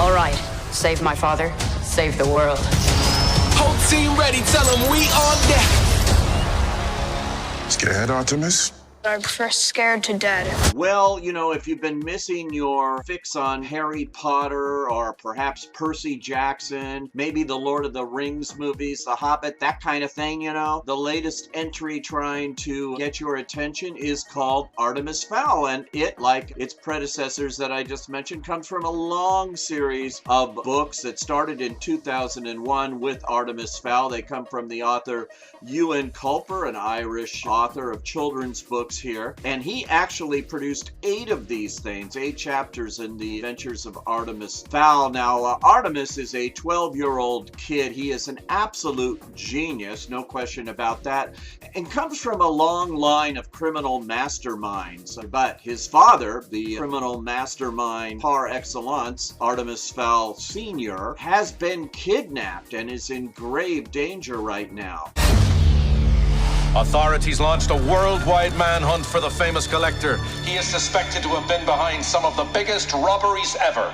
All right, save my father, save the world. Whole team ready, tell them we on deck. Scared, Artemis? I prefer scared to dead. Well, you know, if you've been missing your fix on Harry Potter or perhaps Percy Jackson, maybe the Lord of the Rings movies, The Hobbit, that kind of thing, you know, the latest entry trying to get your attention is called Artemis Fowl. And it, like its predecessors that I just mentioned, comes from a long series of books that started in 2001 with Artemis Fowl. They come from the author Ewan Culper, an Irish author of children's books here, and he actually produced 8 of these things, 8 chapters in the adventures of Artemis Fowl. Now, Artemis is a 12-year-old kid. He is an absolute genius, no question about that, and comes from a long line of criminal masterminds. But his father, the criminal mastermind par excellence, Artemis Fowl Sr., has been kidnapped and is in grave danger right now. Authorities launched a worldwide manhunt for the famous collector. He is suspected to have been behind some of the biggest robberies ever.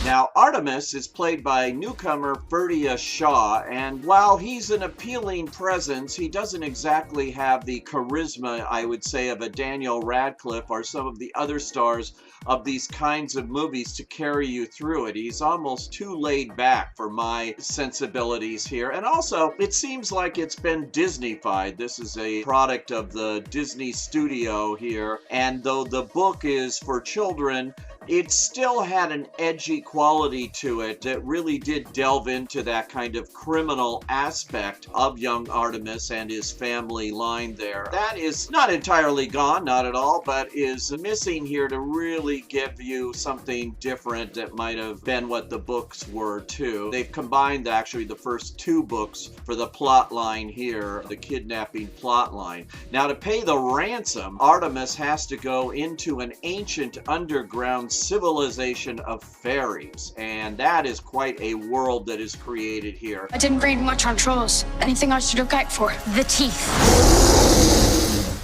Now, Artemis is played by newcomer Ferdia Shaw, and while he's an appealing presence, he doesn't exactly have the charisma, I would say, of a Daniel Radcliffe or some of the other stars of these kinds of movies to carry you through it. He's almost too laid back for my sensibilities here. And also, it seems like it's been Disney-fied. This is a product of the Disney studio here, and though the book is for children, it still had an edgy quality to it that really did delve into that kind of criminal aspect of young Artemis and his family line there. That is not entirely gone, not at all, but is missing here to really give you something different that might have been what the books were too. They've combined actually the first 2 books for the plot line here, the kidnapping plot line. Now, to pay the ransom, Artemis has to go into an ancient underground civilization of fairies, and that is quite a world that is created here. I didn't read much on trolls. Anything I should look out for? The teeth.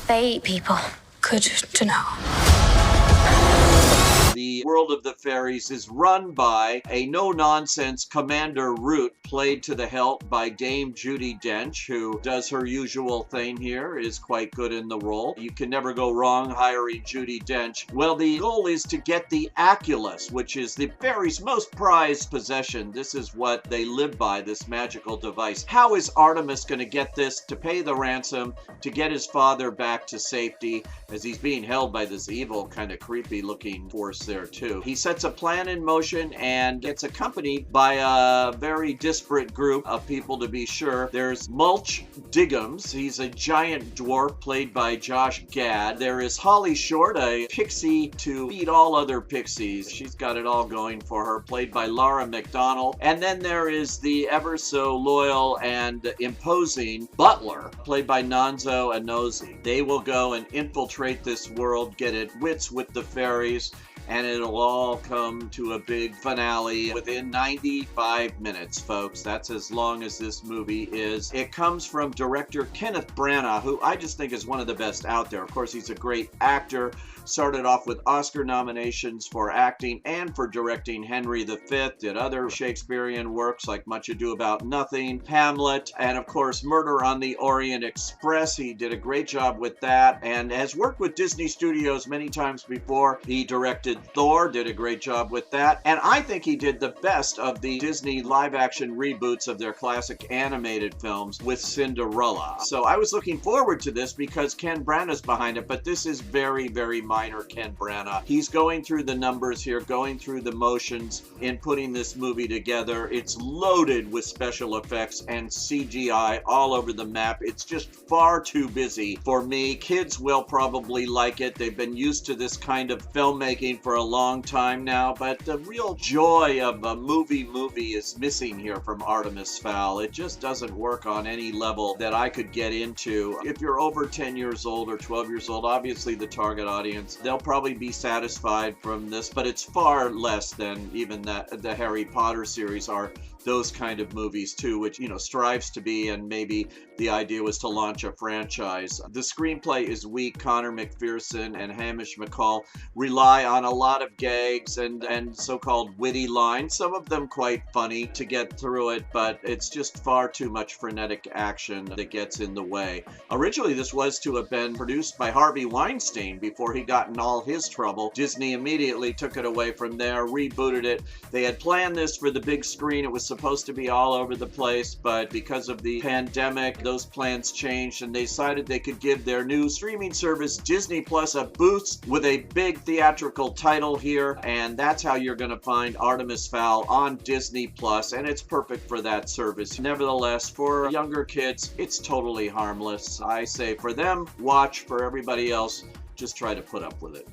They eat people. Good to know. The world of the fairies is run by a no-nonsense Commander Root, played to the hilt by Dame Judi Dench, who does her usual thing here, is quite good in the role. You can never go wrong hiring Judi Dench. Well, the goal is to get the Aculus, which is the fairies' most prized possession. This is what they live by, this magical device. How is Artemis going to get this to pay the ransom, to get his father back to safety, as he's being held by this evil, kind of creepy-looking force there too. He sets a plan in motion and gets accompanied by a very disparate group of people, to be sure. There's Mulch Diggums. He's a giant dwarf played by Josh Gad. There is Holly Short, a pixie to beat all other pixies. She's got it all going for her, played by Lara McDonnell. And then there is the ever so loyal and imposing Butler, played by Nonzo Anozie. They will go and infiltrate this world, get at wits with the fairies, and it'll all come to a big finale within 95 minutes, folks. That's as long as this movie is. It comes from director Kenneth Branagh, who I just think is one of the best out there. Of course, he's a great actor. Started off with Oscar nominations for acting and for directing Henry V, did other Shakespearean works like Much Ado About Nothing, Hamlet, and of course Murder on the Orient Express. He did a great job with that and has worked with Disney Studios many times before. He directed Thor, did a great job with that, and I think he did the best of the Disney live-action reboots of their classic animated films with Cinderella. So I was looking forward to this because Ken Branagh's behind it, but this is very, very minor Ken Branagh. He's going through the numbers here, going through the motions in putting this movie together. It's loaded with special effects and CGI all over the map. It's just far too busy for me. Kids will probably like it. They've been used to this kind of filmmaking for a long time now, but the real joy of a movie is missing here from Artemis Fowl. It just doesn't work on any level that I could get into. If you're over 10 years old or 12 years old, obviously the target audience audience. They'll probably be satisfied from this, but it's far less than even the Harry Potter series are. Those kind of movies too, which, you know, strives to be, and maybe the idea was to launch a franchise. The Screenplay Is Weak. Connor McPherson and Hamish McCall rely on a lot of gags and so-called witty lines, some of them quite funny to get through it, but it's just far too much frenetic action that gets in the way. Originally, this was to have been produced by Harvey Weinstein before he got in all his trouble. Disney immediately took it away from there, rebooted it. They had planned this for the big screen. It was supposed to be all over the place, but because of the pandemic, those plans changed, and they decided they could give their new streaming service Disney Plus a boost with a big theatrical title here, and that's how you're going to find Artemis Fowl on Disney Plus, and it's perfect for that service. Nevertheless, for younger kids, it's totally harmless. I say for them, watch. For everybody else, just try to put up with it.